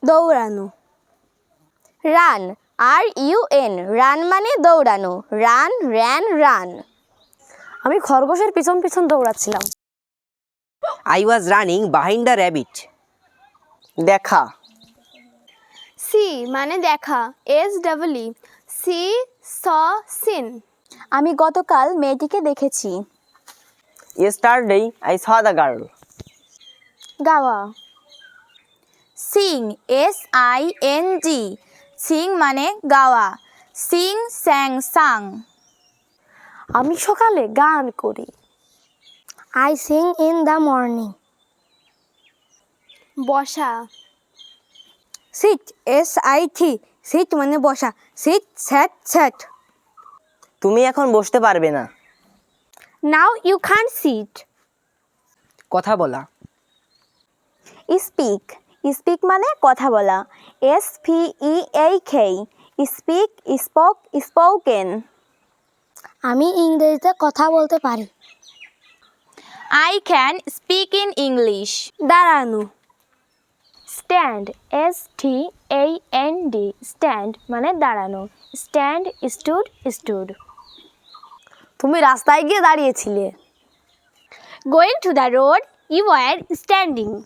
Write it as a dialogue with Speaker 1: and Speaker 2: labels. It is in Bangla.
Speaker 1: দৌড়ানো।
Speaker 2: রান, RUN, রান মানে দৌড়ানো। Run, ran, run.
Speaker 1: আমি খরগোশের পিছন পিছন দৌড়াচ্ছিলাম।
Speaker 3: I was running behind the rabbit. দেখা।
Speaker 4: সি মানে দেখা, SEE, সি স সিন।
Speaker 2: আমি গতকাল মেয়েটিকে দেখেছি।
Speaker 3: Yesterday I saw the girl.
Speaker 2: গাওয়া। সিং, SING, সিং মানে গাওয়া। সিং, স্যাং, সাং।
Speaker 1: আমি সকালে গান করি। I sing in the morning.
Speaker 4: বসা।
Speaker 1: Sit, SIT, sit মানে বসা। Sit, sat, sat.
Speaker 3: তুমি এখন বসতে পারবে না।
Speaker 1: Now you can't sit.
Speaker 3: কথা বলা।
Speaker 2: স্পিক, স্পিক মানে কথা বলা। SPEAK, speak, spoke, spoken.
Speaker 1: আমি ইংরেজিতে কথা বলতে পারি।
Speaker 2: I can speak in English.
Speaker 1: দাঁড়ানো।
Speaker 4: স্ট্যান্ড, STAND, স্ট্যান্ড মানে দাঁড়ানো। Stand, stood, stood.
Speaker 1: তুমি রাস্তায় গিয়ে দাঁড়িয়েছিলে।
Speaker 4: Going to the road, you were standing.